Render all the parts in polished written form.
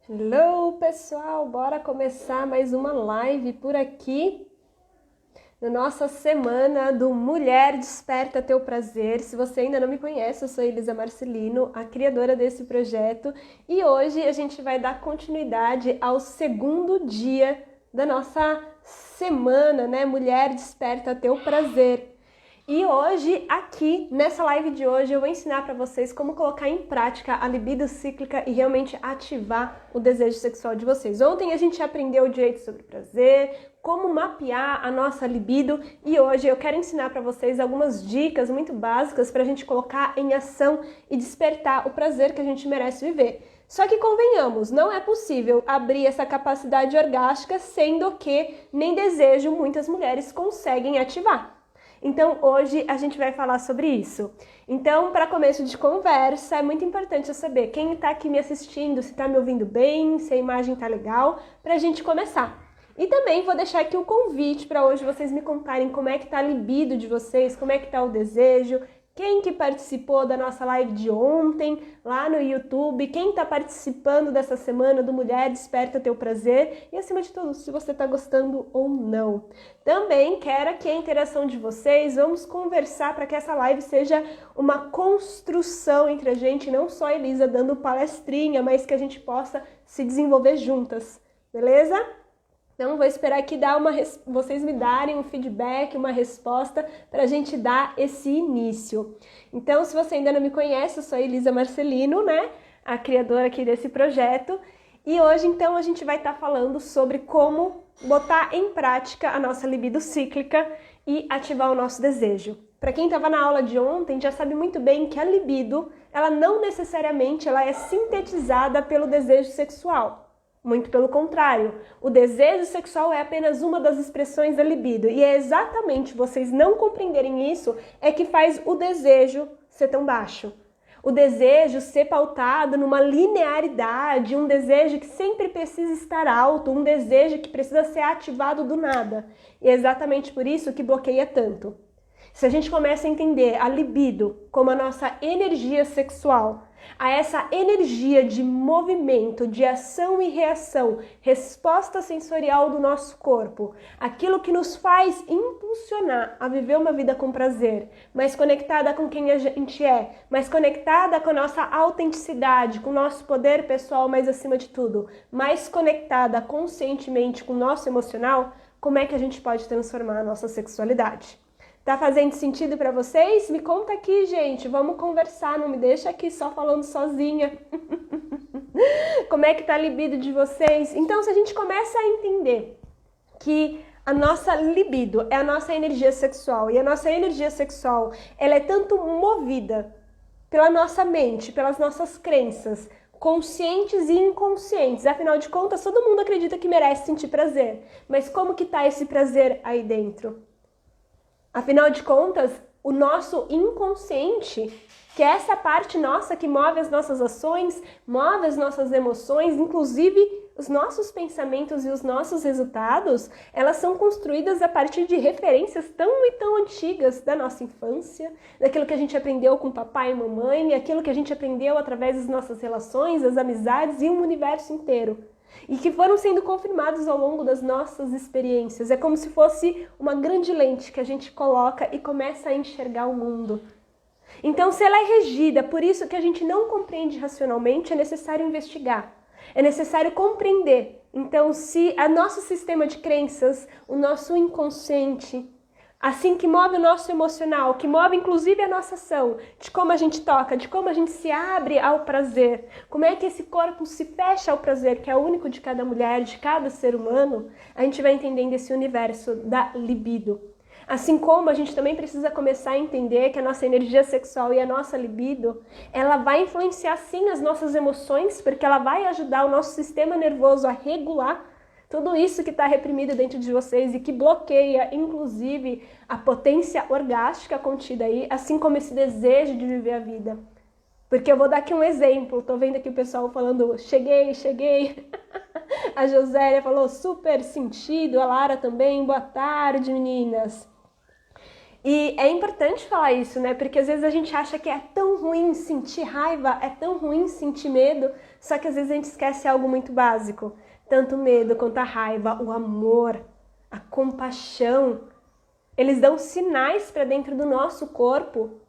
Hello, pessoal! Bora começar mais uma live por aqui na nossa semana do Mulher Desperta Teu Prazer. Se você ainda não me conhece, eu sou Elisa Marcelino, a criadora desse projeto, e hoje a gente vai dar continuidade ao segundo dia da nossa semana, né? Mulher Desperta Teu Prazer. E hoje, aqui, nessa live de hoje, eu vou ensinar para vocês como colocar em prática a libido cíclica e realmente ativar o desejo sexual de vocês. Ontem a gente aprendeu o direito sobre prazer, como mapear a nossa libido, e hoje eu quero ensinar para vocês algumas dicas muito básicas para a gente colocar em ação e despertar o prazer que a gente merece viver. Só que convenhamos, não é possível abrir essa capacidade orgástica, sendo que nem desejo muitas mulheres conseguem ativar. Então, hoje a gente vai falar sobre isso. Então, para começo de conversa, é muito importante eu saber quem está aqui me assistindo, se está me ouvindo bem, se a imagem está legal, para a gente começar. E também vou deixar aqui o convite para hoje vocês me contarem como é que está a libido de vocês, como é que está o desejo, quem que participou da nossa live de ontem, lá no YouTube, quem está participando dessa semana do Mulher Desperta Teu Prazer e, acima de tudo, se você está gostando ou não. Também quero aqui a interação de vocês, vamos conversar para que essa live seja uma construção entre a gente, não só a Elisa dando palestrinha, mas que a gente possa se desenvolver juntas, beleza? Então, vou esperar aqui vocês me darem um feedback, uma resposta para a gente dar esse início. Então, se você ainda não me conhece, eu sou a Elisa Marcelino, né? A criadora aqui desse projeto. E hoje, então, a gente vai estar falando sobre como botar em prática a nossa libido cíclica e ativar o nosso desejo. Para quem estava na aula de ontem, já sabe muito bem que a libido, ela não necessariamente ela é sintetizada pelo desejo sexual. Muito pelo contrário, o desejo sexual é apenas uma das expressões da libido e é exatamente vocês não compreenderem isso é que faz o desejo ser tão baixo. O desejo ser pautado numa linearidade, um desejo que sempre precisa estar alto, um desejo que precisa ser ativado do nada. E é exatamente por isso que bloqueia tanto. Se a gente começa a entender a libido como a nossa energia sexual, a essa energia de movimento, de ação e reação, resposta sensorial do nosso corpo, aquilo que nos faz impulsionar a viver uma vida com prazer, mais conectada com quem a gente é, mais conectada com a nossa autenticidade, com o nosso poder pessoal, mas acima de tudo, mais conectada conscientemente com o nosso emocional, como é que a gente pode transformar a nossa sexualidade? Tá fazendo sentido para vocês? Me conta aqui, gente. Vamos conversar, não me deixa aqui só falando sozinha. Como é que tá a libido de vocês? Então, se a gente começa a entender que a nossa libido é a nossa energia sexual e a nossa energia sexual, ela é tanto movida pela nossa mente, pelas nossas crenças, conscientes e inconscientes. Afinal de contas, todo mundo acredita que merece sentir prazer. Mas como que tá esse prazer aí dentro? Afinal de contas, o nosso inconsciente, que é essa parte nossa que move as nossas ações, move as nossas emoções, inclusive os nossos pensamentos e os nossos resultados, elas são construídas a partir de referências tão e tão antigas da nossa infância, daquilo que a gente aprendeu com papai e mamãe, aquilo que a gente aprendeu através das nossas relações, das amizades e um universo inteiro. E que foram sendo confirmados ao longo das nossas experiências. É como se fosse uma grande lente que a gente coloca e começa a enxergar o mundo. Então, se ela é regida por isso que a gente não compreende racionalmente, é necessário investigar. É necessário compreender. Então, se o nosso sistema de crenças, o nosso inconsciente, assim que move o nosso emocional, que move inclusive a nossa ação, de como a gente toca, de como a gente se abre ao prazer, como é que esse corpo se fecha ao prazer, que é único de cada mulher, de cada ser humano, a gente vai entendendo esse universo da libido. Assim como a gente também precisa começar a entender que a nossa energia sexual e a nossa libido, ela vai influenciar sim as nossas emoções, porque ela vai ajudar o nosso sistema nervoso a regular tudo isso que está reprimido dentro de vocês e que bloqueia, inclusive, a potência orgástica contida aí, assim como esse desejo de viver a vida. Porque eu vou dar aqui um exemplo, tô vendo aqui o pessoal falando, cheguei. A Josélia falou, super sentido, a Lara também, boa tarde, meninas. E é importante falar isso, né? Porque às vezes a gente acha que é tão ruim sentir raiva, é tão ruim sentir medo, Só que às vezes a gente esquece algo muito básico. Tanto o medo quanto a raiva, o amor, a compaixão, eles dão sinais para dentro do nosso corpo,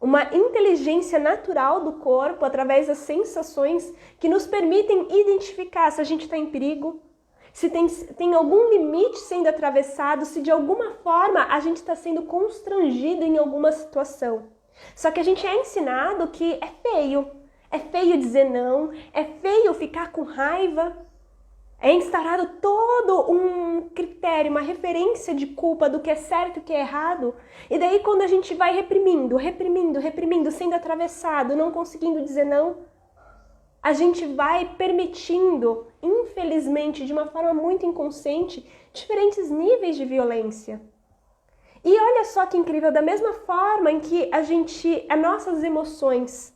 uma inteligência natural do corpo através das sensações que nos permitem identificar se a gente está em perigo, se tem algum limite sendo atravessado, se de alguma forma a gente está sendo constrangido em alguma situação. Só que a gente é ensinado que é feio dizer não, é feio ficar com raiva. É instaurado todo um critério, uma referência de culpa do que é certo e o que é errado. E daí quando a gente vai reprimindo, sendo atravessado, não conseguindo dizer não, a gente vai permitindo, infelizmente, de uma forma muito inconsciente, diferentes níveis de violência. E olha só que incrível, da mesma forma em que as nossas emoções,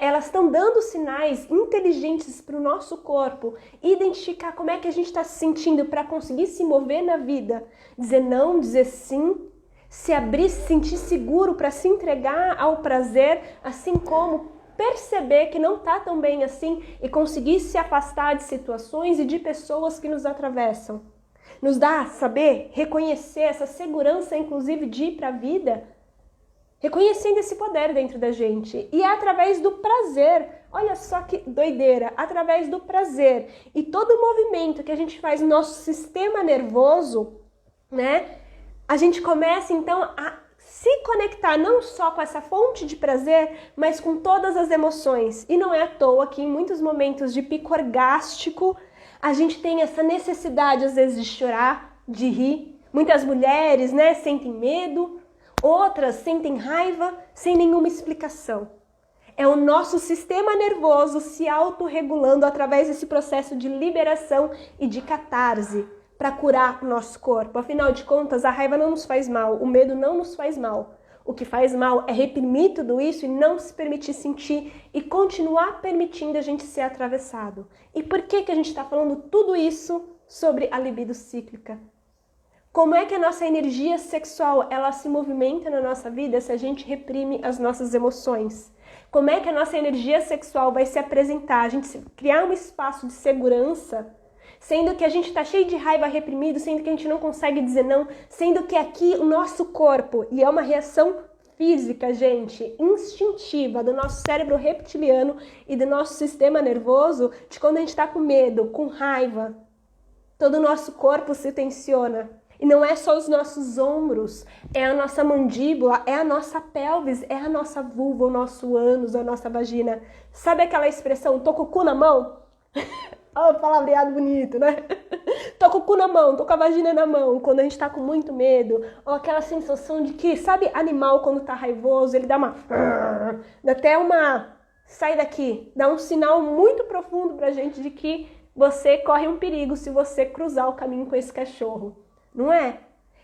elas estão dando sinais inteligentes para o nosso corpo identificar como é que a gente está se sentindo para conseguir se mover na vida, dizer não, dizer sim, se abrir, se sentir seguro para se entregar ao prazer, assim como perceber que não está tão bem assim e conseguir se afastar de situações e de pessoas que nos atravessam. Nos dá saber reconhecer essa segurança, inclusive, de ir para a vida, reconhecendo esse poder dentro da gente. E é através do prazer, olha só que doideira, através do prazer e todo o movimento que a gente faz no nosso sistema nervoso, a gente começa então a se conectar não só com essa fonte de prazer, mas com todas as emoções. E não é à toa que em muitos momentos de pico orgástico, a gente tem essa necessidade às vezes de chorar, de rir. Muitas mulheres, sentem medo, outras sentem raiva sem nenhuma explicação. É o nosso sistema nervoso se autorregulando através desse processo de liberação e de catarse para curar o nosso corpo. Afinal de contas, a raiva não nos faz mal, o medo não nos faz mal. O que faz mal é reprimir tudo isso e não se permitir sentir e continuar permitindo a gente ser atravessado. E por que a gente está falando tudo isso sobre a libido cíclica? Como é que a nossa energia sexual ela se movimenta na nossa vida se a gente reprime as nossas emoções? Como é que a nossa energia sexual vai se apresentar? A gente criar um espaço de segurança, sendo que a gente está cheio de raiva reprimido, sendo que a gente não consegue dizer não, sendo que aqui o nosso corpo, e é uma reação física, gente, instintiva do nosso cérebro reptiliano e do nosso sistema nervoso, de quando a gente está com medo, com raiva, todo o nosso corpo se tensiona. E não é só os nossos ombros, é a nossa mandíbula, é a nossa pelvis, é a nossa vulva, o nosso ânus, a nossa vagina. Sabe aquela expressão, tô com o cu na mão? Oh, palavreado bonito, né? Tô com o cu na mão, tô com a vagina na mão, quando a gente tá com muito medo. Ou aquela sensação de que, sabe, animal quando tá raivoso, ele dá uma... dá até uma... sai daqui. Dá um sinal muito profundo pra gente de que você corre um perigo se você cruzar o caminho com esse cachorro. Não é?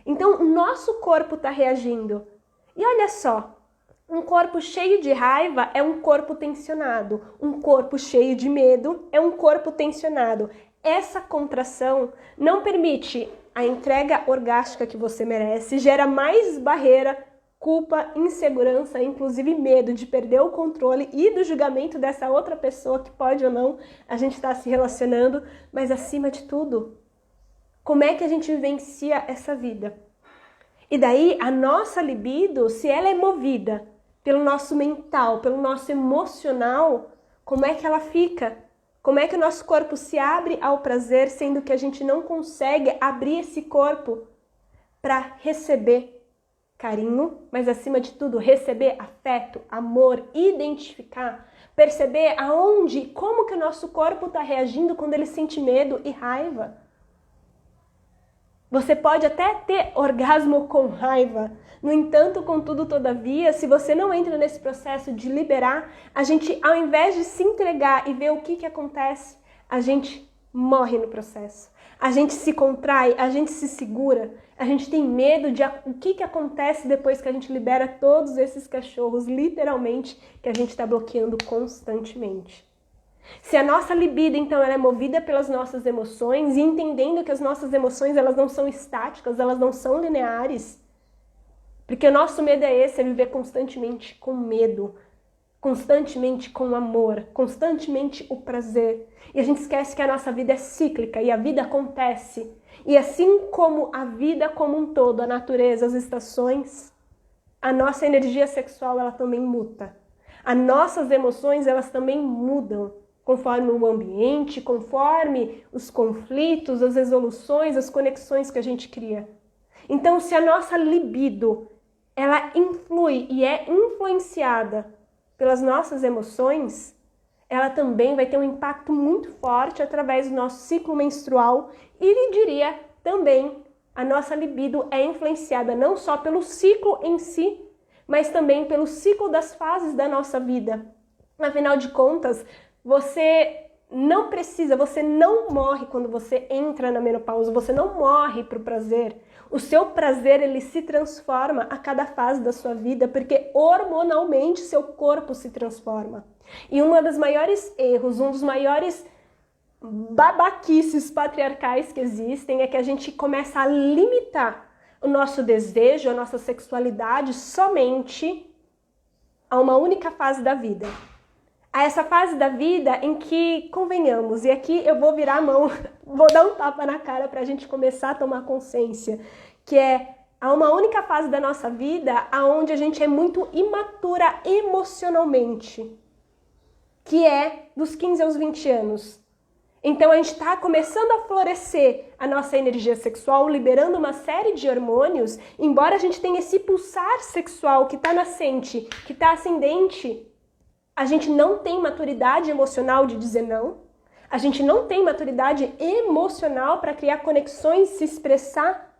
Então, o nosso corpo tá reagindo. E olha só, um corpo cheio de raiva é um corpo tensionado. Um corpo cheio de medo é um corpo tensionado. Essa contração não permite a entrega orgástica que você merece, gera mais barreira, culpa, insegurança, inclusive medo de perder o controle e do julgamento dessa outra pessoa que pode ou não a gente estar se relacionando, mas acima de tudo, como é que a gente vivencia essa vida? E daí a nossa libido, se ela é movida pelo nosso mental, pelo nosso emocional, como é que ela fica? Como é que o nosso corpo se abre ao prazer, sendo que a gente não consegue abrir esse corpo para receber carinho, mas acima de tudo receber afeto, amor, identificar, perceber aonde, como que o nosso corpo está reagindo quando ele sente medo e raiva. Você pode até ter orgasmo com raiva. No entanto, contudo, todavia, se você não entra nesse processo de liberar, a gente, ao invés de se entregar e ver o que acontece, a gente morre no processo. A gente se contrai, a gente se segura, a gente tem medo de o que acontece depois que a gente libera todos esses cachorros, literalmente, que a gente está bloqueando constantemente. Se a nossa libido, então, ela é movida pelas nossas emoções e entendendo que as nossas emoções, elas não são estáticas, elas não são lineares, porque o nosso medo é esse, é viver constantemente com medo, constantemente com amor, constantemente o prazer. E a gente esquece que a nossa vida é cíclica e a vida acontece. E assim como a vida como um todo, a natureza, as estações, a nossa energia sexual ela também muta. As nossas emoções elas também mudam conforme o ambiente, conforme os conflitos, as resoluções, as conexões que a gente cria. Então, se a nossa libido ela influi e é influenciada pelas nossas emoções, ela também vai ter um impacto muito forte através do nosso ciclo menstrual e, diria, também a nossa libido é influenciada não só pelo ciclo em si, mas também pelo ciclo das fases da nossa vida. Afinal de contas, você não morre quando você entra na menopausa, você não morre para o prazer. O seu prazer, ele se transforma a cada fase da sua vida, porque hormonalmente seu corpo se transforma. E um dos maiores erros, um dos maiores babaquices patriarcais que existem é que a gente começa a limitar o nosso desejo, a nossa sexualidade somente a uma única fase da vida. A essa fase da vida em que, convenhamos, e aqui eu vou virar a mão, vou dar um tapa na cara para a gente começar a tomar consciência, que é a uma única fase da nossa vida onde a gente é muito imatura emocionalmente, que é dos 15 aos 20 anos. Então a gente está começando a florescer a nossa energia sexual, liberando uma série de hormônios, embora a gente tenha esse pulsar sexual que está nascente, que está ascendente, a gente não tem maturidade emocional de dizer não, a gente não tem maturidade emocional para criar conexões, se expressar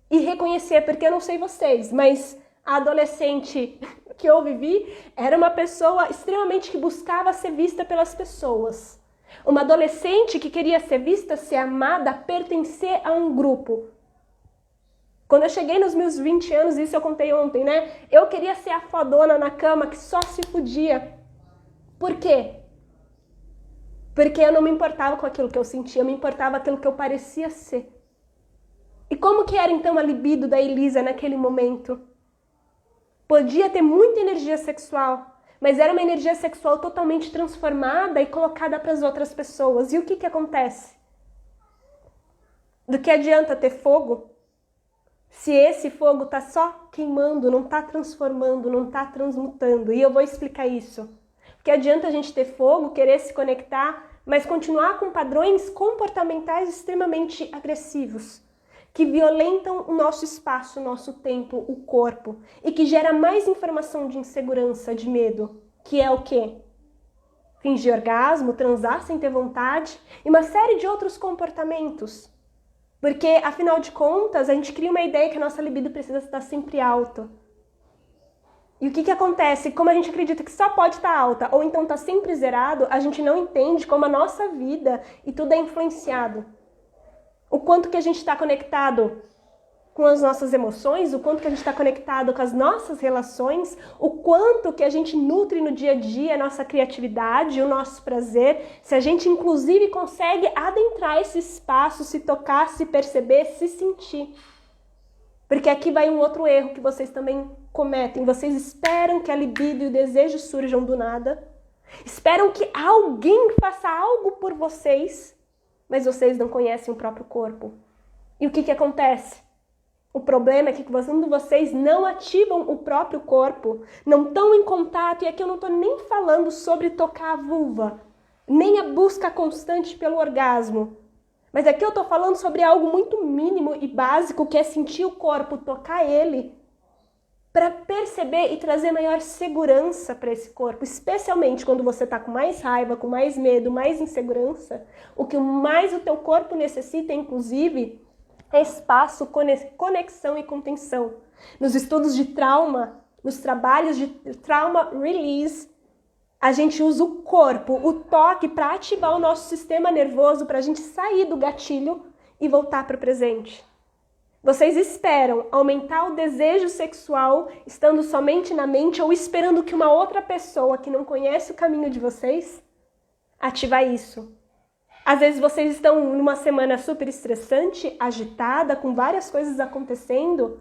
e reconhecer, porque eu não sei vocês, mas a adolescente que eu vivi era uma pessoa extremamente que buscava ser vista pelas pessoas. Uma adolescente que queria ser vista, ser amada, pertencer a um grupo. Quando eu cheguei nos meus 20 anos, isso eu contei ontem, né? Eu queria ser a fodona na cama que só se podia. Por quê? Porque eu não me importava com aquilo que eu sentia, eu me importava com aquilo que eu parecia ser. E como que era então a libido da Elisa naquele momento? Podia ter muita energia sexual, mas era uma energia sexual totalmente transformada e colocada para as outras pessoas. E o que acontece? Do que adianta ter fogo se esse fogo está só queimando, não está transformando, não está transmutando? E eu vou explicar isso. Porque adianta a gente ter fogo, querer se conectar, mas continuar com padrões comportamentais extremamente agressivos, que violentam o nosso espaço, o nosso tempo, o corpo, e que gera mais informação de insegurança, de medo, que é o quê? Fingir orgasmo, transar sem ter vontade e uma série de outros comportamentos. Porque, afinal de contas, a gente cria uma ideia que a nossa libido precisa estar sempre alta. E o que acontece? Como a gente acredita que só pode estar alta ou então está sempre zerado, a gente não entende como a nossa vida e tudo é influenciado. O quanto que a gente está conectado com as nossas emoções, o quanto que a gente está conectado com as nossas relações, o quanto que a gente nutre no dia a dia a nossa criatividade, o nosso prazer, se a gente inclusive consegue adentrar esse espaço, se tocar, se perceber, se sentir. Porque aqui vai um outro erro que vocês também cometem. Vocês esperam que a libido e o desejo surjam do nada. Esperam que alguém faça algo por vocês, mas vocês não conhecem o próprio corpo. E o que acontece? O problema é que quando vocês não ativam o próprio corpo, não estão em contato, e aqui eu não estou nem falando sobre tocar a vulva, nem a busca constante pelo orgasmo. Mas aqui eu estou falando sobre algo muito mínimo e básico, que é sentir o corpo, tocar ele, para perceber e trazer maior segurança para esse corpo, especialmente quando você está com mais raiva, com mais medo, mais insegurança. O que mais o teu corpo necessita, inclusive, é espaço, conexão e contenção. Nos estudos de trauma, nos trabalhos de trauma release, a gente usa o corpo, o toque, para ativar o nosso sistema nervoso, para a gente sair do gatilho e voltar para o presente. Vocês esperam aumentar o desejo sexual estando somente na mente ou esperando que uma outra pessoa que não conhece o caminho de vocês ativar isso? Às vezes vocês estão numa semana super estressante, agitada, com várias coisas acontecendo,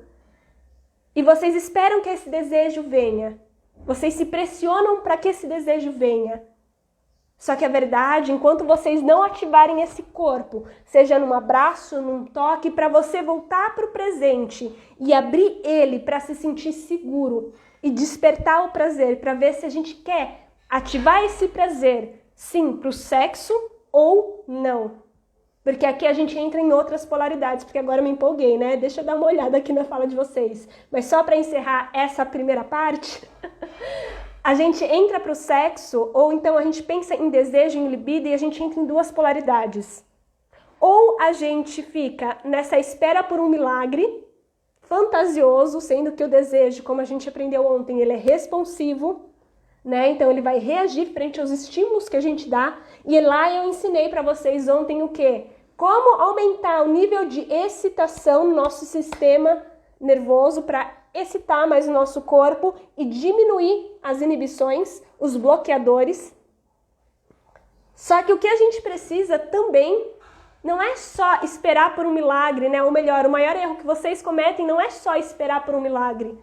e vocês esperam que esse desejo venha. Vocês se pressionam para que esse desejo venha. Só que a verdade, enquanto vocês não ativarem esse corpo, seja num abraço, num toque, para você voltar para o presente e abrir ele para se sentir seguro e despertar o prazer, para ver se a gente quer ativar esse prazer, sim, para o sexo ou não. Porque aqui a gente entra em outras polaridades, porque agora eu me empolguei, né? Deixa eu dar uma olhada aqui na fala de vocês. Mas só para encerrar essa primeira parte, a gente entra para o sexo, ou então a gente pensa em desejo, em libido, e a gente entra em duas polaridades. Ou a gente fica nessa espera por um milagre fantasioso, sendo que o desejo, como a gente aprendeu ontem, ele é responsivo, né? Então ele vai reagir frente aos estímulos que a gente dá. E lá eu ensinei para vocês ontem o quê? Como aumentar o nível de excitação no nosso sistema nervoso para excitar mais o nosso corpo e diminuir as inibições, os bloqueadores. Só que o que a gente precisa também não é só esperar por um milagre, né? Ou melhor, o maior erro que vocês cometem não é só esperar por um milagre.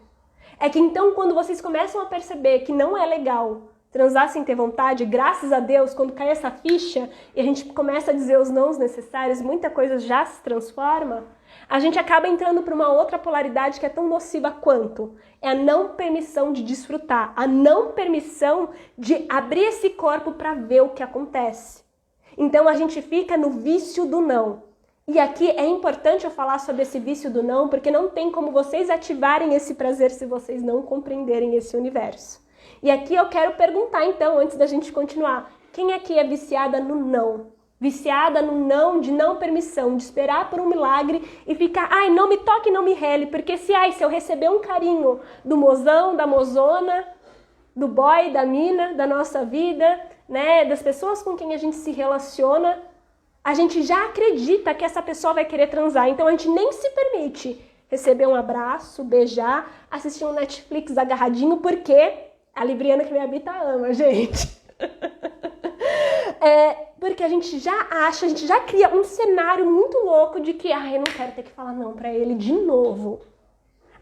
É que então quando vocês começam a perceber que não é legal transar sem ter vontade, graças a Deus, quando cai essa ficha e a gente começa a dizer os nãos necessários, muita coisa já se transforma, a gente acaba entrando para uma outra polaridade que é tão nociva quanto. É a não permissão de desfrutar, a não permissão de abrir esse corpo para ver o que acontece. Então a gente fica no vício do não. E aqui é importante eu falar sobre esse vício do não, porque não tem como vocês ativarem esse prazer se vocês não compreenderem esse universo. E aqui eu quero perguntar então, antes da gente continuar, quem aqui é viciada no não? Viciada no não, de não permissão, de esperar por um milagre e ficar, ai, não me toque, não me rele, porque se eu receber um carinho do mozão, da mozona, do boy, da mina, da nossa vida, né, das pessoas com quem a gente se relaciona, a gente já acredita que essa pessoa vai querer transar, então a gente nem se permite receber um abraço, beijar, assistir um Netflix agarradinho, porque a Libriana que me habita ama, gente. Porque a gente já acha, a gente já cria um cenário muito louco de que, eu não quero ter que falar não pra ele de novo.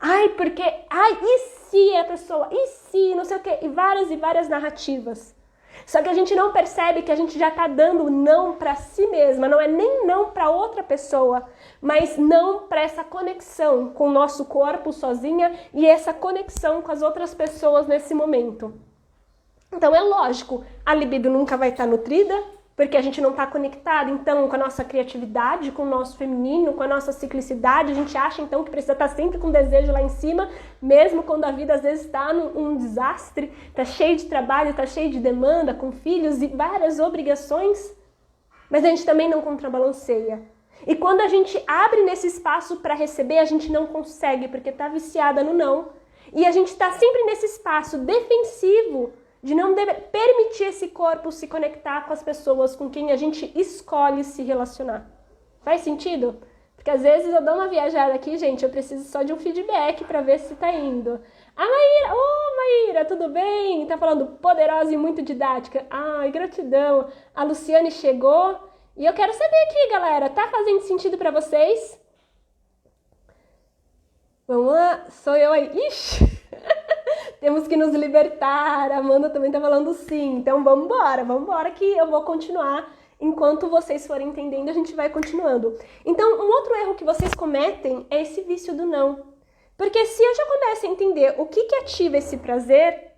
E se a pessoa, e se, não sei o quê, e várias narrativas. Só que a gente não percebe que a gente já tá dando não pra si mesma, não é nem não pra outra pessoa, mas não pra essa conexão com o nosso corpo sozinha e essa conexão com as outras pessoas nesse momento. Então é lógico, a libido nunca vai estar nutrida, porque a gente não está conectado, então, com a nossa criatividade, com o nosso feminino, com a nossa ciclicidade. A gente acha, então, que precisa estar sempre com desejo lá em cima, mesmo quando a vida, às vezes, está num desastre, está cheio de trabalho, está cheio de demanda, com filhos e várias obrigações, mas a gente também não contrabalanceia. E quando a gente abre nesse espaço para receber, a gente não consegue, porque está viciada no não. E a gente está sempre nesse espaço defensivo, de não permitir esse corpo se conectar com as pessoas com quem a gente escolhe se relacionar. Faz sentido? Porque às vezes eu dou uma viajada aqui, gente, eu preciso só de um feedback para ver se tá indo. Maíra! Maíra, tudo bem? Tá falando poderosa e muito didática. Ai, gratidão. A Luciane chegou e eu quero saber aqui, galera, tá fazendo sentido para vocês? Vamos lá, sou eu aí. Ixi! Temos que nos libertar, a Amanda também tá falando sim, então vamos embora que eu vou continuar, enquanto vocês forem entendendo a gente vai continuando. Então um outro erro que vocês cometem é esse vício do não, porque se eu já começo a entender o que ativa esse prazer,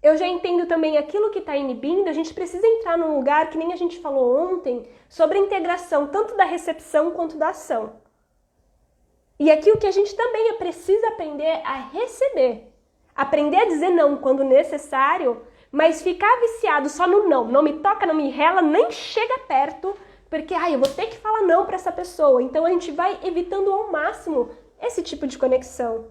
eu já entendo também aquilo que está inibindo, a gente precisa entrar num lugar que nem a gente falou ontem, sobre a integração tanto da recepção quanto da ação. E aqui o que a gente também precisa aprender a receber. Aprender a dizer não quando necessário, mas ficar viciado só no não. Não me toca, não me rela, nem chega perto, porque eu vou ter que falar não para essa pessoa. Então a gente vai evitando ao máximo esse tipo de conexão.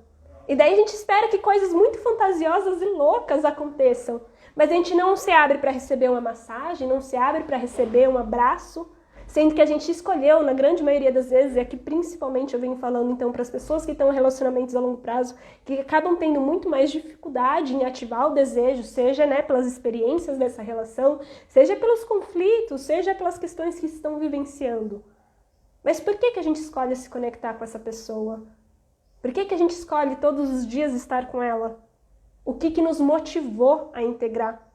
E daí a gente espera que coisas muito fantasiosas e loucas aconteçam. Mas a gente não se abre para receber uma massagem, não se abre para receber um abraço, sendo que a gente escolheu, na grande maioria das vezes, e aqui principalmente eu venho falando então para as pessoas que estão em relacionamentos a longo prazo, que acabam tendo muito mais dificuldade em ativar o desejo, seja pelas experiências dessa relação, seja pelos conflitos, seja pelas questões que estão vivenciando. Mas por que a gente escolhe se conectar com essa pessoa? Por que a gente escolhe todos os dias estar com ela? O que nos motivou a integrar?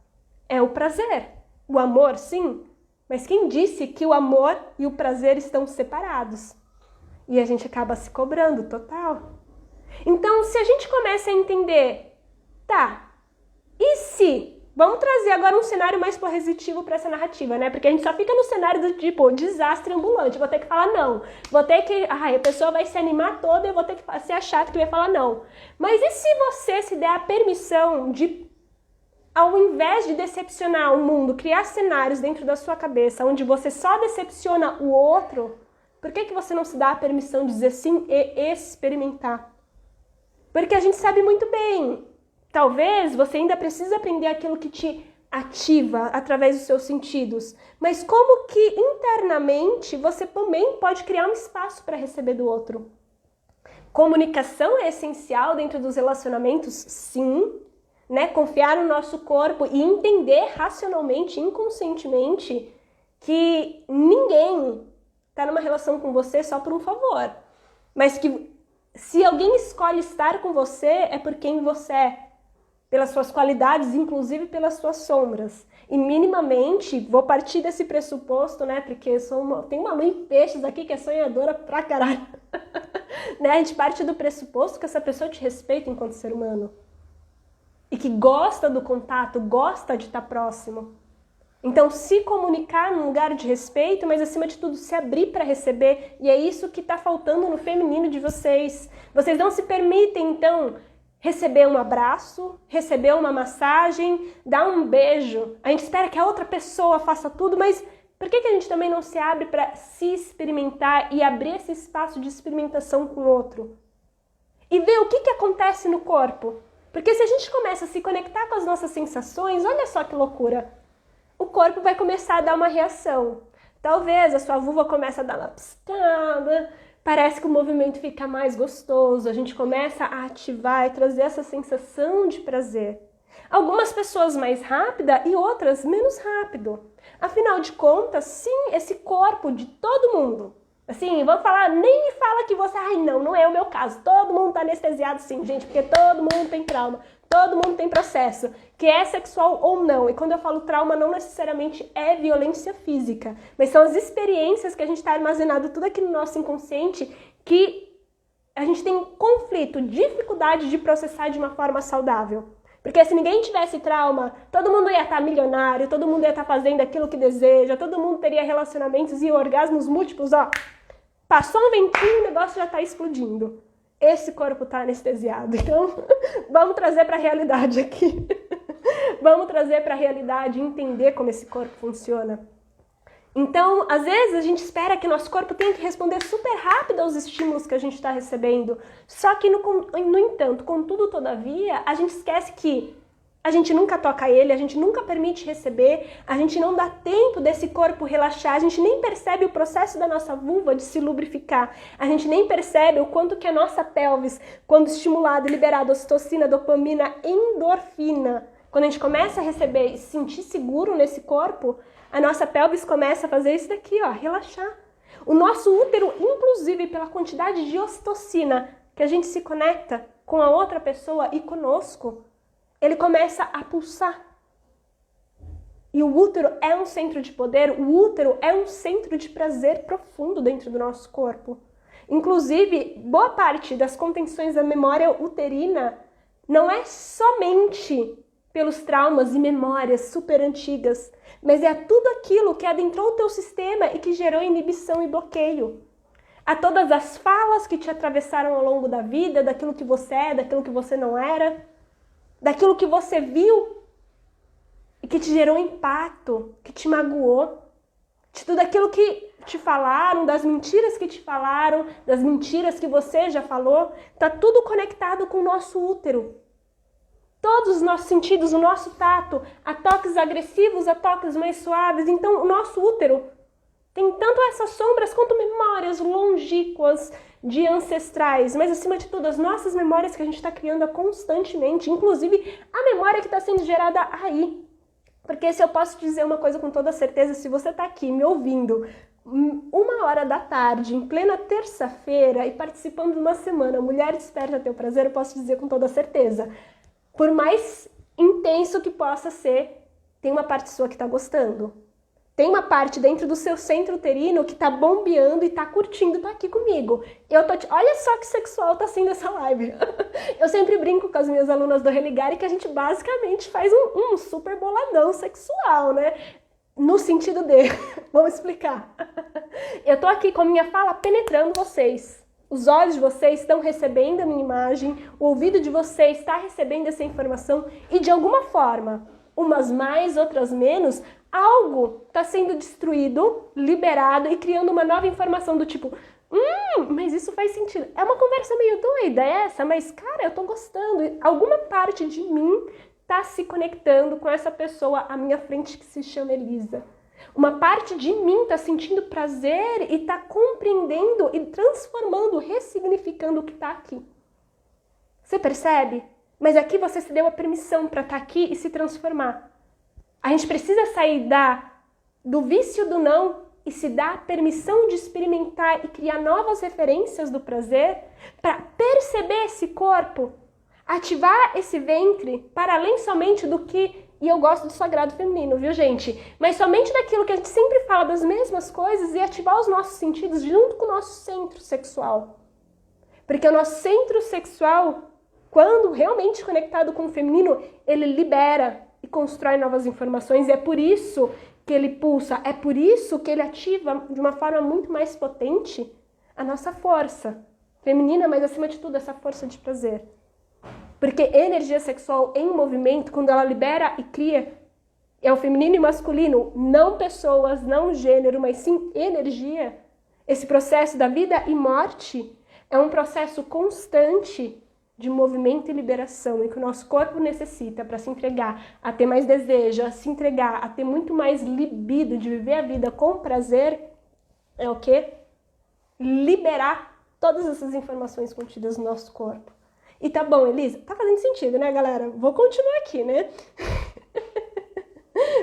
É o prazer. O amor, sim, mas quem disse que o amor e o prazer estão separados? E a gente acaba se cobrando total. Então, se a gente começa a entender, tá, e se? Vamos trazer agora um cenário mais positivo para essa narrativa, né? Porque a gente só fica no cenário do tipo, desastre ambulante, vou ter que falar não. Vou ter que, a pessoa vai se animar toda e eu vou ter que ser a chata que vai falar não. Mas e se você se der a permissão de, ao invés de decepcionar o mundo, criar cenários dentro da sua cabeça onde você só decepciona o outro, por que você não se dá a permissão de dizer sim e experimentar? Porque a gente sabe muito bem, talvez você ainda precise aprender aquilo que te ativa através dos seus sentidos, mas como que internamente você também pode criar um espaço para receber do outro? Comunicação é essencial dentro dos relacionamentos, sim, né? Confiar no nosso corpo e entender racionalmente, inconscientemente, que ninguém está numa relação com você só por um favor, mas que se alguém escolhe estar com você é por quem você é, pelas suas qualidades, inclusive pelas suas sombras. E minimamente, vou partir desse pressuposto, né, porque tem uma lua em peixes aqui que é sonhadora pra caralho. Né? A gente parte do pressuposto que essa pessoa te respeita enquanto ser humano. E que gosta do contato, gosta de estar próximo. Então, se comunicar num lugar de respeito, mas acima de tudo, se abrir para receber. E é isso que está faltando no feminino de vocês. Vocês não se permitem, então, receber um abraço, receber uma massagem, dar um beijo. A gente espera que a outra pessoa faça tudo, mas por que a gente também não se abre para se experimentar e abrir esse espaço de experimentação com o outro? E ver o que acontece no corpo. Porque se a gente começa a se conectar com as nossas sensações, olha só que loucura. O corpo vai começar a dar uma reação. Talvez a sua vulva comece a dar uma piscada, parece que o movimento fica mais gostoso, a gente começa a ativar e trazer essa sensação de prazer. Algumas pessoas mais rápida e outras menos rápido. Afinal de contas, sim, esse corpo de todo mundo. Assim, vamos falar, nem fala que você, não é o meu caso. Todo mundo tá anestesiado sim, gente, porque todo mundo tem trauma. Todo mundo tem processo, que é sexual ou não. E quando eu falo trauma, não necessariamente é violência física, mas são as experiências que a gente está armazenado tudo aqui no nosso inconsciente que a gente tem conflito, dificuldade de processar de uma forma saudável. Porque se ninguém tivesse trauma, todo mundo ia estar milionário, todo mundo ia estar fazendo aquilo que deseja, todo mundo teria relacionamentos e orgasmos múltiplos, ó. Passou um ventinho, o negócio já está explodindo. Esse corpo está anestesiado. Então, vamos trazer para a realidade aqui. Vamos trazer para a realidade e entender como esse corpo funciona. Então, às vezes, a gente espera que nosso corpo tenha que responder super rápido aos estímulos que a gente está recebendo. Só que, no entanto, contudo, todavia, a gente esquece que a gente nunca toca ele, a gente nunca permite receber, a gente não dá tempo desse corpo relaxar, a gente nem percebe o processo da nossa vulva de se lubrificar, a gente nem percebe o quanto que a nossa pelvis, quando estimulada e liberada ocitocina, dopamina, endorfina, quando a gente começa a receber e se sentir seguro nesse corpo, a nossa pelvis começa a fazer isso daqui, ó, relaxar. O nosso útero, inclusive pela quantidade de ocitocina que a gente se conecta com a outra pessoa e conosco, ele começa a pulsar. E o útero é um centro de poder, o útero é um centro de prazer profundo dentro do nosso corpo. Inclusive, boa parte das contenções da memória uterina não é somente pelos traumas e memórias super antigas, mas é tudo aquilo que adentrou o teu sistema e que gerou inibição e bloqueio. A todas as falas que te atravessaram ao longo da vida, daquilo que você é, daquilo que você não era, daquilo que você viu e que te gerou impacto, que te magoou, de tudo aquilo que te falaram, das mentiras que te falaram, das mentiras que você já falou, tá tudo conectado com o nosso útero. Todos os nossos sentidos, o nosso tato, a toques agressivos, a toques mais suaves. Então, o nosso útero tem tanto essas sombras quanto memórias longínquas de ancestrais, mas acima de tudo as nossas memórias que a gente está criando constantemente, inclusive a memória que está sendo gerada aí. Porque se eu posso dizer uma coisa com toda certeza, se você está aqui me ouvindo 1h da tarde, em plena terça-feira e participando de uma semana Mulher Desperta Teu Prazer, eu posso dizer com toda certeza, Por mais intenso que possa ser, tem uma parte sua que tá gostando. Tem uma parte dentro do seu centro uterino que tá bombeando e tá curtindo, tá aqui comigo. Olha só que sexual tá sendo essa live. Eu sempre brinco com as minhas alunas do Religare que a gente basicamente faz um super boladão sexual, né? No sentido de... Vamos explicar. Eu tô aqui com a minha fala penetrando vocês. Os olhos de vocês estão recebendo a minha imagem, o ouvido de vocês está recebendo essa informação e de alguma forma, umas mais, outras menos, algo está sendo destruído, liberado e criando uma nova informação do tipo, mas isso faz sentido. É uma conversa meio doida essa, mas cara, eu tô gostando. Alguma parte de mim tá se conectando com essa pessoa à minha frente que se chama Elisa. Uma parte de mim tá sentindo prazer e tá compreendendo e transformando, ressignificando o que tá aqui. Você percebe? Mas aqui você se deu a permissão para estar aqui e se transformar. A gente precisa sair do vício do não e se dar a permissão de experimentar e criar novas referências do prazer para perceber esse corpo, ativar esse ventre para além somente do que... E eu gosto do sagrado feminino, viu, gente? Mas somente daquilo que a gente sempre fala das mesmas coisas e ativar os nossos sentidos junto com o nosso centro sexual. Porque o nosso centro sexual, quando realmente conectado com o feminino, ele libera e constrói novas informações. E é por isso que ele pulsa, é por isso que ele ativa de uma forma muito mais potente a nossa força feminina, mas acima de tudo essa força de prazer. Porque energia sexual em movimento, quando ela libera e cria, é o feminino e masculino, não pessoas, não gênero, mas sim energia. Esse processo da vida e morte é um processo constante de movimento e liberação, e que o nosso corpo necessita para se entregar, a ter mais desejo, a se entregar, a ter muito mais libido de viver a vida com prazer, é o quê? Liberar todas essas informações contidas no nosso corpo. E tá bom, Elisa? Tá fazendo sentido, né, galera? Vou continuar aqui, né?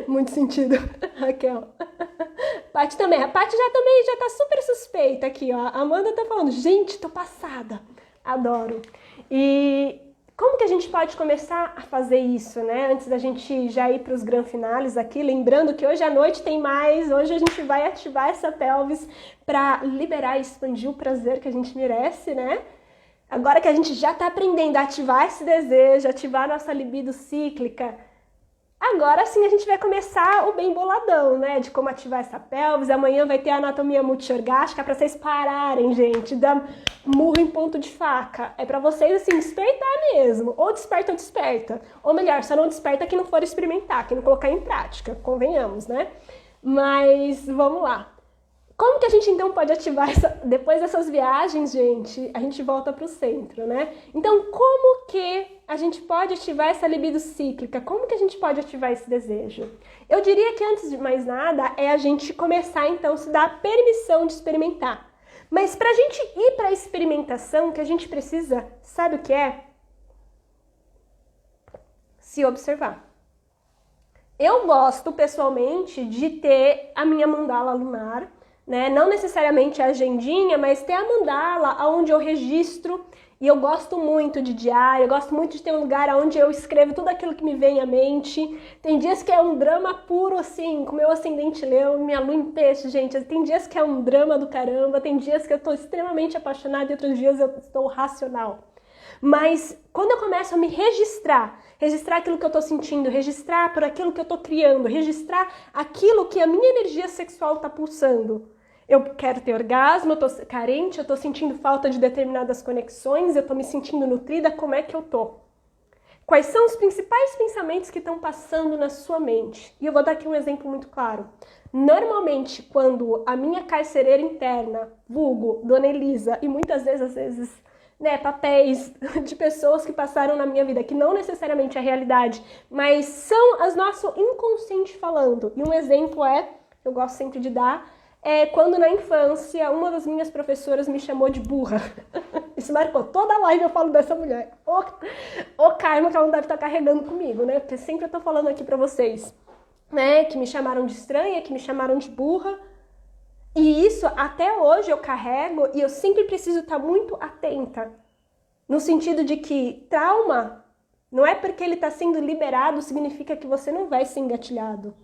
Muito sentido, Raquel. Paty também. A Paty já tá super suspeita aqui, ó. A Amanda tá falando, gente, tô passada. Adoro. E como que a gente pode começar a fazer isso, né? Antes da gente já ir para os grand finales aqui, lembrando que hoje à noite tem mais, hoje a gente vai ativar essa pelvis para liberar e expandir o prazer que a gente merece, né? Agora que a gente já tá aprendendo a ativar esse desejo, ativar a nossa libido cíclica, agora sim a gente vai começar o bem boladão, né? De como ativar essa pelvis. Amanhã vai ter a anatomia multiorgástica para vocês pararem, gente, dar murro em ponto de faca. É para vocês, assim, despertar mesmo. Ou desperta ou desperta. Ou melhor, só não desperta quem não for experimentar, quem não colocar em prática, convenhamos, né? Mas vamos lá. Como que a gente então pode ativar depois dessas viagens, gente, a gente volta para o centro, né? Então, como que a gente pode ativar essa libido cíclica? Como que a gente pode ativar esse desejo? Eu diria que antes de mais nada é a gente começar então a se dar a permissão de experimentar. Mas para a gente ir para a experimentação, o que a gente precisa, sabe o que é? Se observar. Eu gosto pessoalmente de ter a minha mandala lunar, né? Não necessariamente a agendinha, mas ter a mandala onde eu registro, e eu gosto muito de diário, eu gosto muito de ter um lugar onde eu escrevo tudo aquilo que me vem à mente. Tem dias que é um drama puro, assim, com meu ascendente leão, minha lua em peixe, gente. Tem dias que é um drama do caramba, tem dias que eu tô extremamente apaixonada e outros dias eu estou racional. Mas quando eu começo a me registrar aquilo que eu tô sentindo, registrar por aquilo que eu tô criando, registrar aquilo que a minha energia sexual tá pulsando. Eu quero ter orgasmo, eu tô carente, eu tô sentindo falta de determinadas conexões, eu tô me sentindo nutrida, como é que eu tô? Quais são os principais pensamentos que estão passando na sua mente? E eu vou dar aqui um exemplo muito claro. Normalmente, quando a minha carcereira interna, vulgo, Dona Elisa, e muitas vezes, às vezes, né, papéis de pessoas que passaram na minha vida, que não necessariamente é a realidade, mas são as nosso inconsciente falando. E um exemplo eu gosto sempre de dar, quando na infância uma das minhas professoras me chamou de burra. Isso marcou toda a live, eu falo dessa mulher. O karma que ela não deve estar carregando comigo, né? Porque sempre eu tô falando aqui pra vocês, né? Que me chamaram de estranha, que me chamaram de burra. E isso até hoje eu carrego e eu sempre preciso estar muito atenta. No sentido de que trauma Não é porque ele está sendo liberado, significa que você não vai ser engatilhado.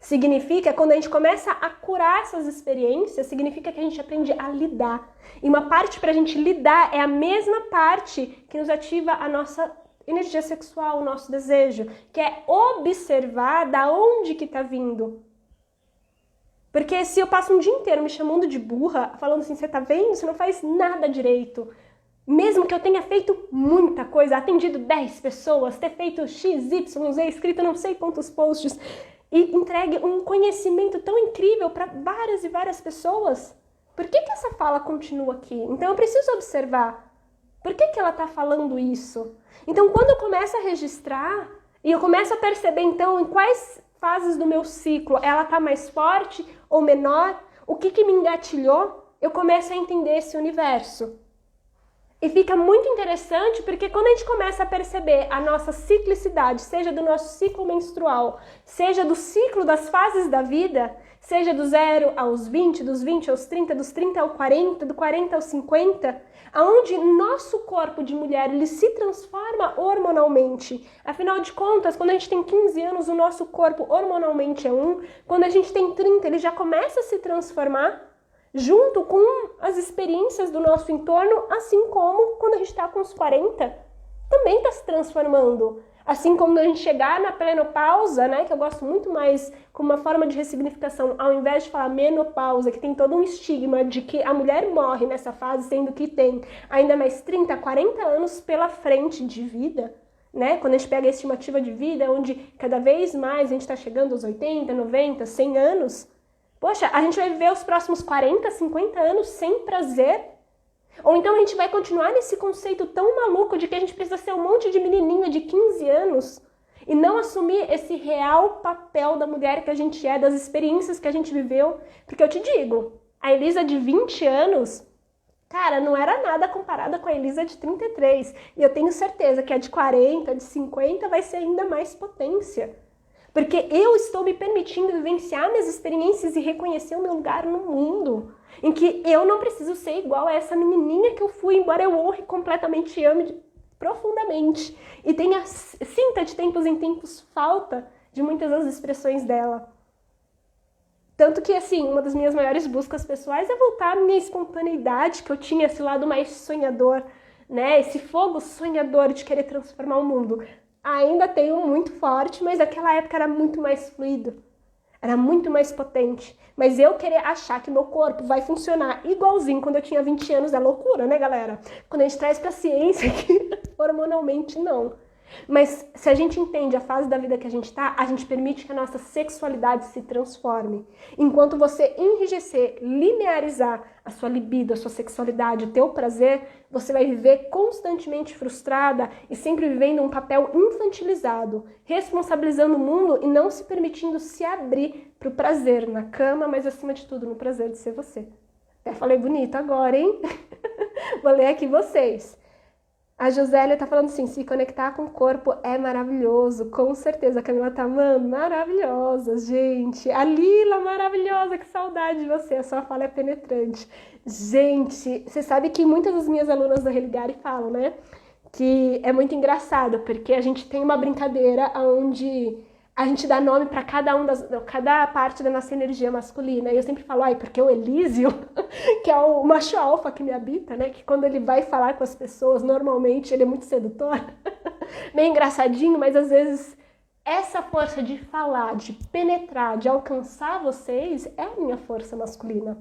Significa, quando a gente começa a curar essas experiências, significa que a gente aprende a lidar. E uma parte para a gente lidar é a mesma parte que nos ativa a nossa energia sexual, o nosso desejo, que é observar da onde que está vindo. Porque se eu passo um dia inteiro me chamando de burra, falando assim, você tá vendo? Você não faz nada direito. Mesmo que eu tenha feito muita coisa, atendido 10 pessoas, ter feito X, Y, Z, escrito não sei quantos posts e entregue um conhecimento tão incrível para várias e várias pessoas, por que essa fala continua aqui? Então eu preciso observar. Por que ela tá falando isso? Então quando eu começo a registrar e eu começo a perceber então em quais fases do meu ciclo ela tá mais forte ou menor, o que me engatilhou, eu começo a entender esse universo. E fica muito interessante porque quando a gente começa a perceber a nossa ciclicidade, seja do nosso ciclo menstrual, seja do ciclo das fases da vida, seja do 0 aos 20, dos 20 aos 30, dos 30 ao 40, do 40 aos 50, aonde nosso corpo de mulher ele se transforma hormonalmente. Afinal de contas, quando a gente tem 15 anos, o nosso corpo hormonalmente é quando a gente tem 30, ele já começa a se transformar junto com as experiências do nosso entorno, assim como quando a gente está com os 40, também está se transformando. Assim como a gente chegar na menopausa, né, que eu gosto muito mais como uma forma de ressignificação, ao invés de falar menopausa, que tem todo um estigma de que a mulher morre nessa fase, sendo que tem ainda mais 30, 40 anos pela frente de vida, né? Quando a gente pega a estimativa de vida, onde cada vez mais a gente está chegando aos 80, 90, 100 anos, poxa, a gente vai viver os próximos 40, 50 anos sem prazer? Ou então a gente vai continuar nesse conceito tão maluco de que a gente precisa ser um monte de menininha de 15 anos e não assumir esse real papel da mulher que a gente é, das experiências que a gente viveu? Porque eu te digo, a Elisa de 20 anos, cara, não era nada comparada com a Elisa de 33. E eu tenho certeza que a de 40, de 50 vai ser ainda mais potência. Porque eu estou me permitindo vivenciar minhas experiências e reconhecer o meu lugar no mundo. Em que eu não preciso ser igual a essa menininha que eu fui, embora eu honre completamente e ame profundamente. E sinta de tempos em tempos falta de muitas das expressões dela. Tanto que, assim, uma das minhas maiores buscas pessoais é voltar à minha espontaneidade, que eu tinha esse lado mais sonhador, né? Esse fogo sonhador de querer transformar o mundo. Ainda tenho muito forte, mas naquela época era muito mais fluido, era muito mais potente. Mas eu querer achar que meu corpo vai funcionar igualzinho quando eu tinha 20 anos é loucura, né, galera? Quando a gente traz pra ciência que hormonalmente não. Mas se a gente entende a fase da vida que a gente tá, a gente permite que a nossa sexualidade se transforme. Enquanto você enrijecer, linearizar a sua libido, a sua sexualidade, o teu prazer, você vai viver constantemente frustrada e sempre vivendo um papel infantilizado, responsabilizando o mundo e não se permitindo se abrir para o prazer na cama, mas acima de tudo no prazer de ser você. Até falei bonito agora, hein? Vou ler aqui vocês. A Josélia tá falando assim, se conectar com o corpo é maravilhoso, com certeza. A Camila tá, mano, maravilhosa, gente. A Lila, maravilhosa, que saudade de você, a sua fala é penetrante. Gente, você sabe que muitas das minhas alunas da Religare falam, né, que é muito engraçado, porque a gente tem uma brincadeira onde a gente dá nome para cada parte da nossa energia masculina. E eu sempre falo, porque o Elísio, que é o macho alfa que me habita, né? Que quando ele vai falar com as pessoas, normalmente ele é muito sedutor, meio engraçadinho, mas às vezes essa força de falar, de penetrar, de alcançar vocês é a minha força masculina.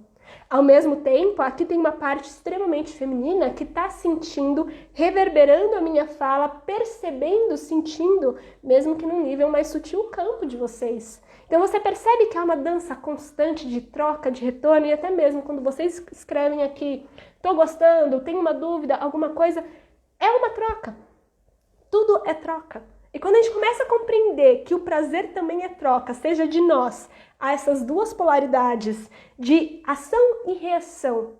Ao mesmo tempo, aqui tem uma parte extremamente feminina que está sentindo, reverberando a minha fala, percebendo, sentindo, mesmo que num nível mais sutil, o campo de vocês. Então você percebe que há uma dança constante de troca, de retorno, e até mesmo quando vocês escrevem aqui, tô gostando, tenho uma dúvida, alguma coisa, é uma troca. Tudo é troca. E quando a gente começa a compreender que o prazer também é troca, seja de nós, a essas duas polaridades de ação e reação,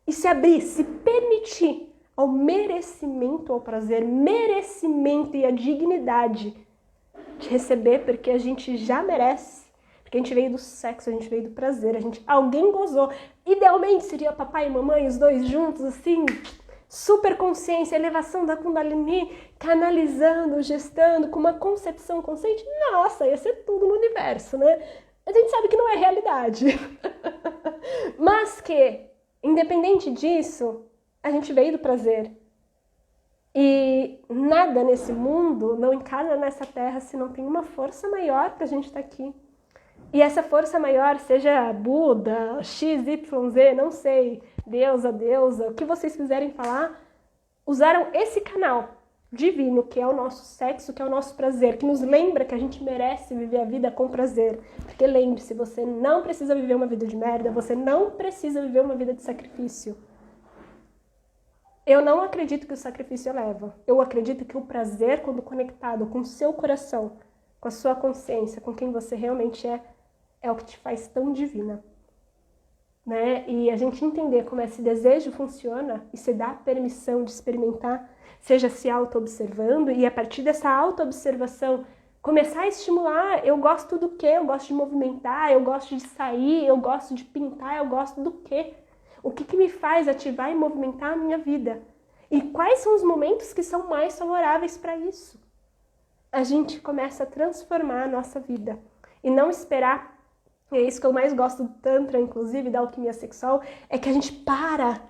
e se abrir, se permitir ao merecimento, ao prazer, merecimento e a dignidade de receber, porque a gente já merece, porque a gente veio do sexo, a gente veio do prazer, alguém gozou. Idealmente seria papai e mamãe, os dois juntos, assim, super consciência, elevação da Kundalini, canalizando, gestando, com uma concepção consciente, nossa, ia ser tudo no universo, né? A gente sabe que não é realidade. Mas que, independente disso, a gente veio do prazer. E nada nesse mundo não encarna nessa terra se não tem uma força maior pra gente estar aqui. E essa força maior, seja Buda, XYZ, não sei, deusa, o que vocês quiserem falar, usaram esse canal divino, que é o nosso sexo, que é o nosso prazer, que nos lembra que a gente merece viver a vida com prazer. Porque lembre-se, você não precisa viver uma vida de merda, você não precisa viver uma vida de sacrifício. Eu não acredito que o sacrifício leva. Eu acredito que o prazer, quando conectado com o seu coração, com a sua consciência, com quem você realmente é o que te faz tão divina. Né? E a gente entender como esse desejo funciona e se dá permissão de experimentar, seja se auto-observando, e a partir dessa auto-observação começar a estimular, eu gosto do quê? Eu gosto de movimentar, eu gosto de sair, eu gosto de pintar, eu gosto do quê? O que me faz ativar e movimentar a minha vida? E quais são os momentos que são mais favoráveis para isso? A gente começa a transformar a nossa vida e não esperar. E é isso que eu mais gosto do Tantra, inclusive, da alquimia sexual, é que a gente para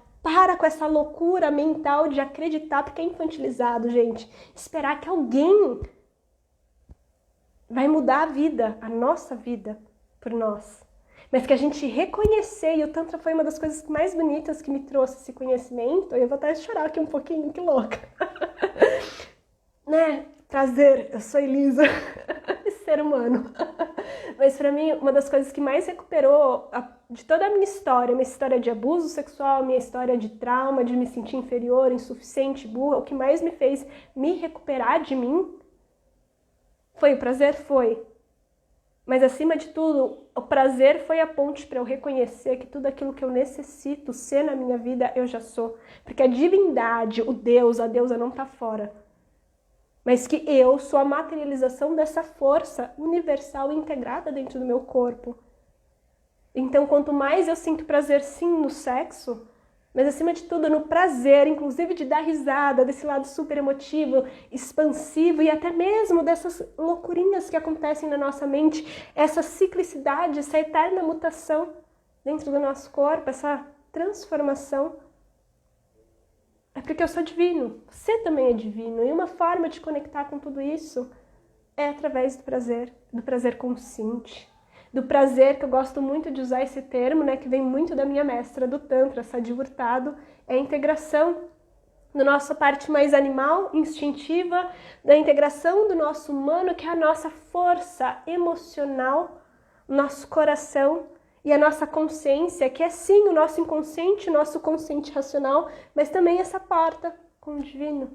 com essa loucura mental de acreditar, porque é infantilizado, gente. Esperar que alguém vai mudar a vida, a nossa vida, por nós. Mas que a gente reconhecer, e o Tantra foi uma das coisas mais bonitas que me trouxe esse conhecimento, e eu vou até chorar aqui um pouquinho, que louca. Né? Prazer, eu sou Elisa, ser humano. Mas pra mim, uma das coisas que mais recuperou de toda a minha história de abuso sexual, minha história de trauma, de me sentir inferior, insuficiente, burra, o que mais me fez me recuperar de mim foi o prazer? Foi. Mas acima de tudo, o prazer foi a ponte para eu reconhecer que tudo aquilo que eu necessito ser na minha vida, eu já sou. Porque a divindade, o Deus, a deusa não está fora. Mas que eu sou a materialização dessa força universal integrada dentro do meu corpo. Então, quanto mais eu sinto prazer, sim, no sexo, mas acima de tudo no prazer, inclusive de dar risada, desse lado super emotivo, expansivo e até mesmo dessas loucurinhas que acontecem na nossa mente, essa ciclicidade, essa eterna mutação dentro do nosso corpo, essa transformação. É porque eu sou divino, você também é divino, e uma forma de conectar com tudo isso é através do prazer consciente. Do prazer, que eu gosto muito de usar esse termo, né, que vem muito da minha mestra do Tantra, Sadi Hurtado, é a integração da nossa parte mais animal, instintiva, da integração do nosso humano, que é a nossa força emocional, o nosso coração e a nossa consciência, que é sim o nosso inconsciente, o nosso consciente racional, mas também essa porta com o divino.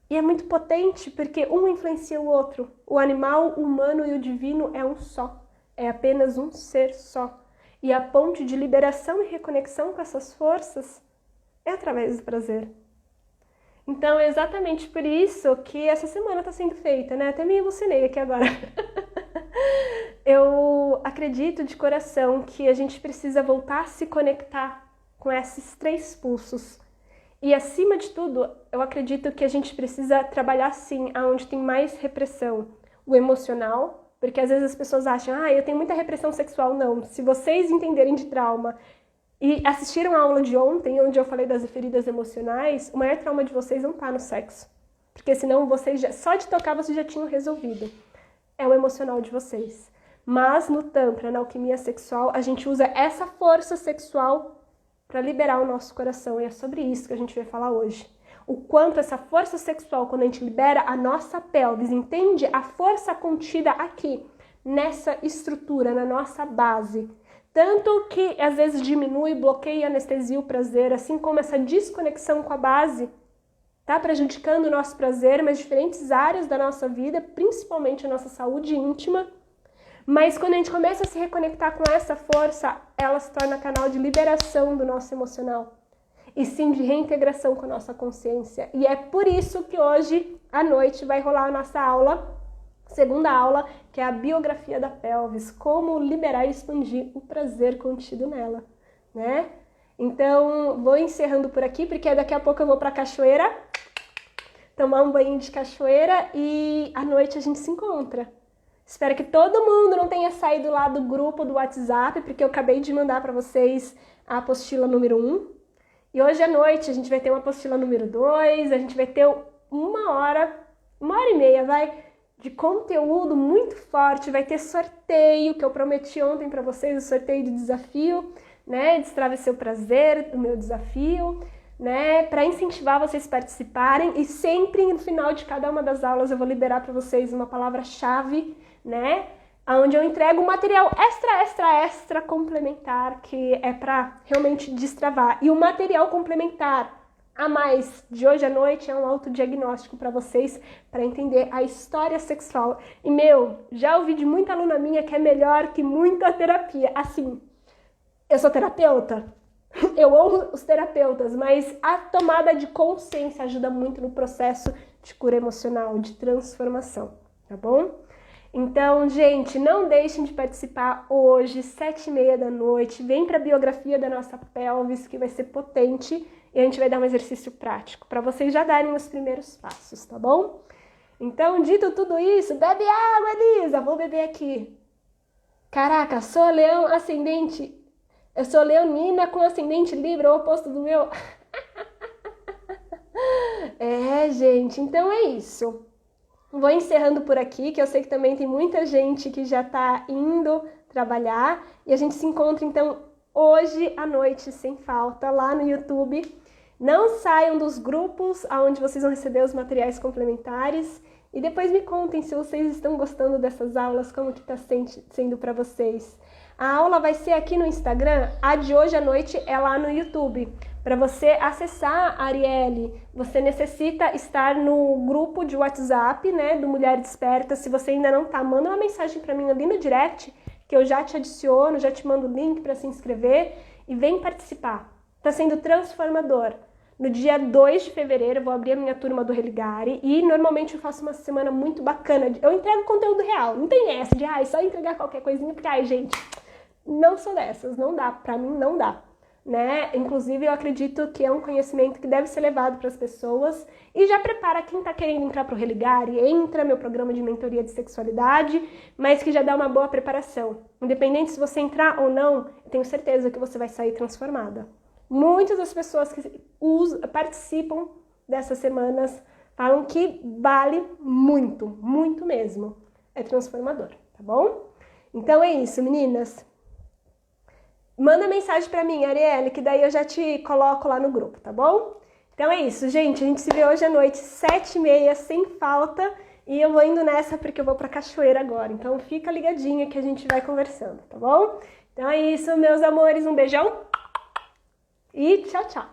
E é muito potente porque um influencia o outro. O animal, o humano e o divino é um só. É apenas um ser só. E a ponte de liberação e reconexão com essas forças é através do prazer. Então é exatamente por isso que essa semana está sendo feita, né? Até me emocionei aqui agora. Eu acredito de coração que a gente precisa voltar a se conectar com esses 3 pulsos. E acima de tudo, eu acredito que a gente precisa trabalhar sim aonde tem mais repressão. O emocional, porque às vezes as pessoas acham, eu tenho muita repressão sexual. Não, se vocês entenderem de trauma e assistiram a aula de ontem, onde eu falei das feridas emocionais, o maior trauma de vocês não está no sexo. Porque senão vocês só de tocar vocês já tinham resolvido. É o emocional de vocês. Mas no Tantra, na alquimia sexual, a gente usa essa força sexual para liberar o nosso coração, e é sobre isso que a gente vai falar hoje. O quanto essa força sexual, quando a gente libera a nossa pelvis, entende a força contida aqui, nessa estrutura, na nossa base. Tanto que às vezes diminui, bloqueia, anestesia o prazer, assim como essa desconexão com a base está prejudicando o nosso prazer, mas diferentes áreas da nossa vida, principalmente a nossa saúde íntima. Mas quando a gente começa a se reconectar com essa força, ela se torna canal de liberação do nosso emocional. E sim de reintegração com a nossa consciência. E é por isso que hoje, à noite, vai rolar a nossa aula, segunda aula, que é a biografia da pelvis. Como liberar e expandir o prazer contido nela, né? Então, vou encerrando por aqui, porque daqui a pouco eu vou pra cachoeira, tomar um banho de cachoeira e à noite a gente se encontra. Espero que todo mundo não tenha saído lá do grupo do WhatsApp, porque eu acabei de mandar para vocês a apostila número 1. E hoje à noite a gente vai ter uma apostila número 2, a gente vai ter uma hora e meia, de conteúdo muito forte, vai ter sorteio, que eu prometi ontem para vocês, o sorteio de desafio, né, Destrave Seu Prazer, do meu desafio, né, para incentivar vocês a participarem, e sempre no final de cada uma das aulas eu vou liberar para vocês uma palavra-chave, né, onde eu entrego um material extra complementar, que é para realmente destravar. E o material complementar a mais de hoje à noite é um autodiagnóstico para vocês, para entender a história sexual. E, já ouvi de muita aluna minha que é melhor que muita terapia. Assim, eu sou terapeuta, eu honro os terapeutas, mas a tomada de consciência ajuda muito no processo de cura emocional, de transformação, tá bom? Então, gente, não deixem de participar hoje, 7h30 da noite. Vem para a biografia da nossa pelvis, que vai ser potente, e a gente vai dar um exercício prático para vocês já darem os primeiros passos, tá bom? Então, dito tudo isso, bebe água, Elisa. Vou beber aqui. Caraca, sou leão ascendente. Eu sou leonina com ascendente Libra, o oposto do meu. Gente, então é isso. Vou encerrando por aqui, que eu sei que também tem muita gente que já tá indo trabalhar. E a gente se encontra, então, hoje à noite, sem falta, lá no YouTube. Não saiam dos grupos onde vocês vão receber os materiais complementares. E depois me contem se vocês estão gostando dessas aulas, como que tá sendo para vocês. A aula vai ser aqui no Instagram, a de hoje à noite é lá no YouTube. Para você acessar a Arielle, você necessita estar no grupo de WhatsApp, né, do Mulher Desperta. Se você ainda não tá, manda uma mensagem para mim ali no direct, que eu já te adiciono, já te mando o link para se inscrever e vem participar. Tá sendo transformador. No dia 2 de fevereiro eu vou abrir a minha turma do Religare e normalmente eu faço uma semana muito bacana. Eu entrego conteúdo real, não tem essa de só entregar qualquer coisinha, porque gente, não sou dessas, não dá, pra mim não dá. Né? Inclusive eu acredito que é um conhecimento que deve ser levado para as pessoas e já prepara quem está querendo entrar para o Religare, entra meu programa de mentoria de sexualidade, mas que já dá uma boa preparação. Independente se você entrar ou não, eu tenho certeza que você vai sair transformada. Muitas das pessoas que participam dessas semanas falam que vale muito, muito mesmo. É transformador, tá bom? Então é isso, meninas. Manda mensagem pra mim, Arielle, que daí eu já te coloco lá no grupo, tá bom? Então é isso, gente. A gente se vê hoje à noite, 7h30, sem falta. E eu vou indo nessa porque eu vou pra cachoeira agora. Então fica ligadinha que a gente vai conversando, tá bom? Então é isso, meus amores. Um beijão. E tchau, tchau.